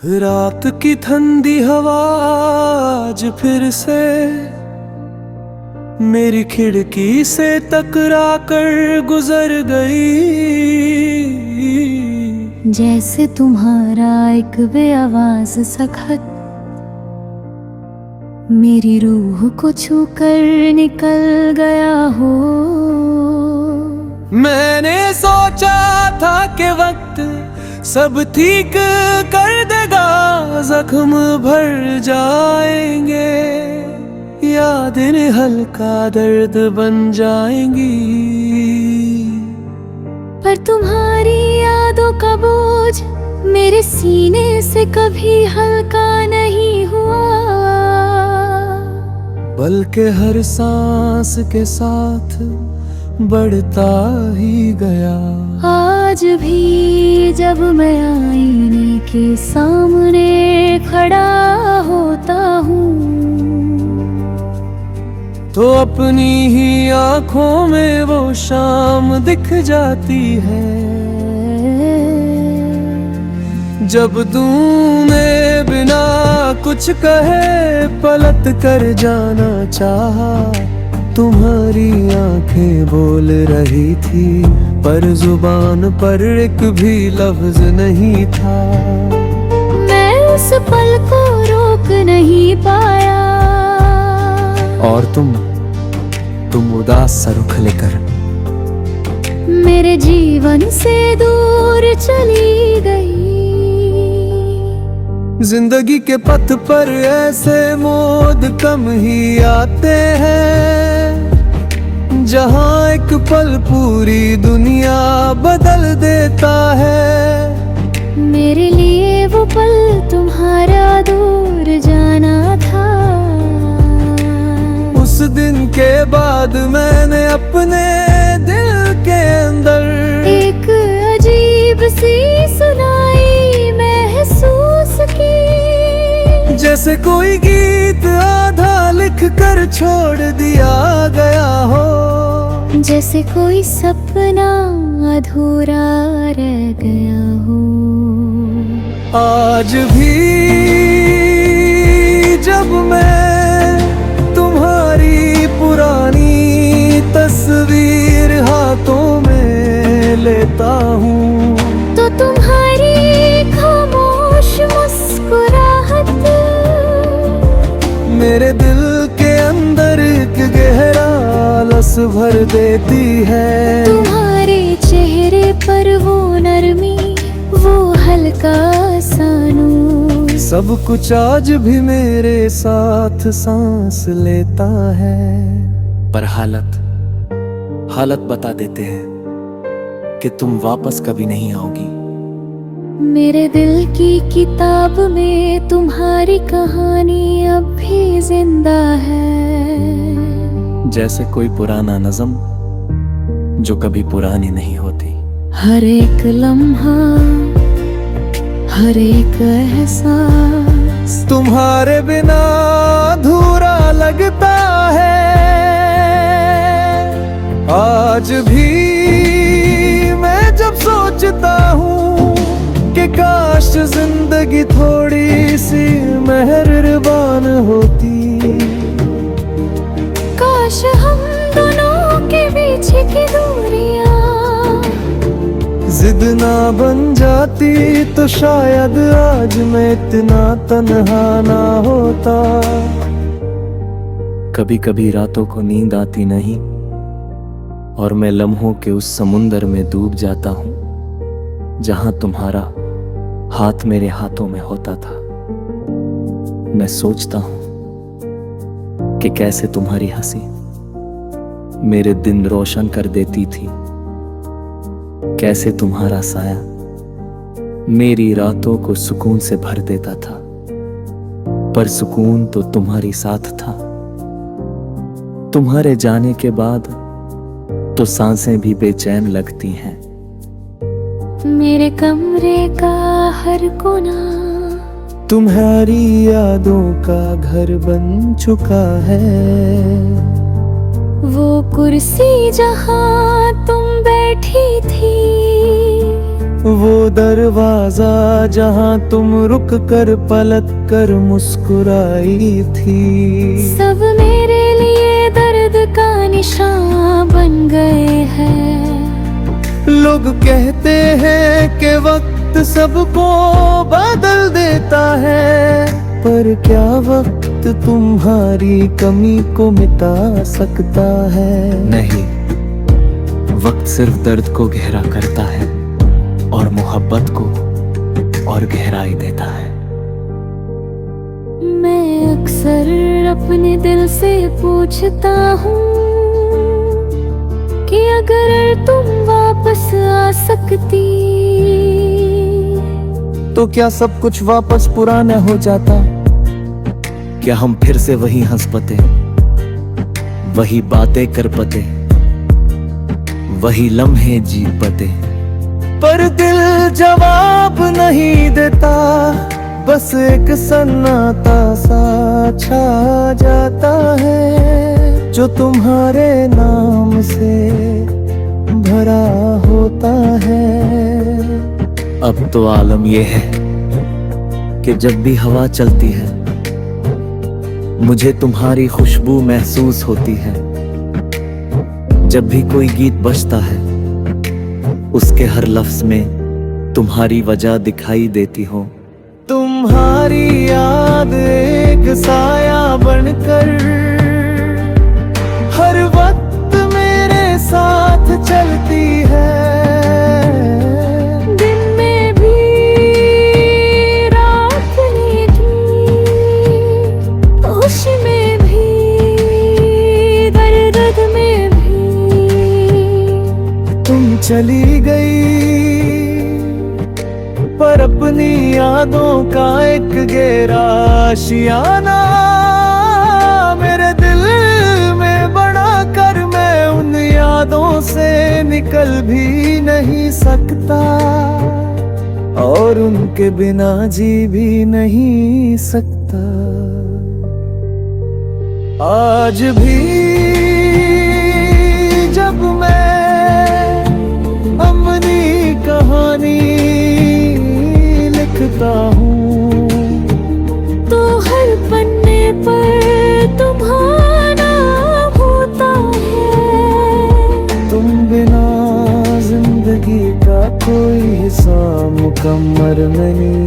रात की ठंडी हवा आज फिर से मेरी खिड़की से टकरा कर गुजर गई। जैसे तुम्हारा एक बेआवाज सखत मेरी रूह को छूकर निकल गया हो। मैंने सोचा था कि वक्त सब ठीक कर देगा, जख्म भर जाएंगे, यादें हल्का दर्द बन जाएंगी। पर तुम्हारी यादों का बोझ मेरे सीने से कभी हल्का नहीं हुआ, बल्कि हर सांस के साथ बढ़ता ही गया। आज भी जब मैं आईने के सामने खड़ा होता हूँ तो अपनी ही आंखों में वो शाम दिख जाती है, जब तूने बिना कुछ कहे पलट कर जाना चाहा। तुम्हारी आंखें बोल रही थी पर जुबान पर एक भी लफ्ज नहीं था। मैं उस पल को रोक नहीं पाया, और तुम उदास सा रुख लेकर मेरे जीवन से दूर चली गई। जिंदगी के पथ पर ऐसे मोड़ कम ही आते हैं, जहाँ एक पल पूरी दुनिया बदल देता है। मेरे लिए वो पल तुम्हारा दूर जाना था। उस दिन के बाद मैंने अपने दिल के अंदर एक अजीब सी सुनाई महसूस की, जैसे कोई गीत आधा लिख कर छोड़ दिया गया हो, जैसे कोई सपना अधूरा रह गया हो। आज भी जब मैं तुम्हारी पुरानी तस्वीर हाथों में लेता हूँ तो तुम्हारी खामोश मुस्कुराहट मेरे दिल के अंदर एक गहरा लस भर देती है। तुम्हारे चेहरे पर वो नरमी, वो हल्का सा नूर, सब कुछ आज भी मेरे साथ सांस लेता है। पर हालत बता देते हैं कि तुम वापस कभी नहीं आओगी। मेरे दिल की किताब में तुम्हारी कहानी अब भी जिंदा है, जैसे कोई पुराना नज़म जो कभी पुरानी नहीं होती। हर एक लम्हा, हर एक एहसास तुम्हारे बिना अधूरा लगता है। आज भी मैं जब सोचता हूँ कि काश जिंदगी थोड़ी सी मेहरबान होती, काश हम दोनों के बीच की दूरियां जिद ना बन जाती, तो शायद आज मैं इतना तन्हा ना होता। कभी कभी रातों को नींद आती नहीं और मैं लम्हों के उस समुंदर में डूब जाता हूँ जहां तुम्हारा हाथ मेरे हाथों में होता था। मैं सोचता हूं कि कैसे तुम्हारी हंसी मेरे दिन रोशन कर देती थी, कैसे तुम्हारा साया मेरी रातों को सुकून से भर देता था। पर सुकून तो तुम्हारी साथ था, तुम्हारे जाने के बाद तो सांसें भी बेचैन लगती हैं। मेरे कमरे का हर कोना तुम्हारी यादों का घर बन चुका है। वो कुर्सी जहां तुम बैठी थी वो दरवाजा जहां तुम रुक कर पलट कर मुस्कुराई थी। सब मेरे लिए दर्द का निशान बन गए हैं। लोग कहते हैं कि वक्त सबको बदल देता है, पर क्या वक्त तुम्हारी कमी को मिटा सकता है? नहीं, वक्त सिर्फ दर्द को गहरा करता है और मोहब्बत को और गहराई देता है। मैं अक्सर अपने दिल से पूछता हूँ कि अगर तुम वापस आ सकती तो क्या सब कुछ वापस पुराना हो जाता? क्या हम फिर से वही हंस पते, वही बातें कर पते, वही लम्हे जी पते? पर दिल जवाब नहीं देता, बस एक सन्नाटा सा छा जाता है जो तुम्हारे नाम से भरा होता है। अब तो आलम ये है कि जब भी हवा चलती है मुझे तुम्हारी खुशबू महसूस होती है। जब भी कोई गीत बजता है उसके हर लफ्ज में तुम्हारी वजह दिखाई देती हो। तुम्हारी याद एक साया बनकर हर वक्त मेरे साथ चलती है। दिन में भी रात में भी, खुशी में भी दर्द में भी। तुम चली गई पर अपनी यादों का एक गहरा आशियाना मेरे दिल में बना कर मैं उन यादों से निकल भी नहीं सकता और उनके बिना जी भी नहीं सकता। आज भी जब मैं अपनी कहानी लिखता हूँ तो हर पन्ने पर तुम्हारा नाम होता है। तुम बिना जिंदगी का कोई हिस्सा मुकम्मल नहीं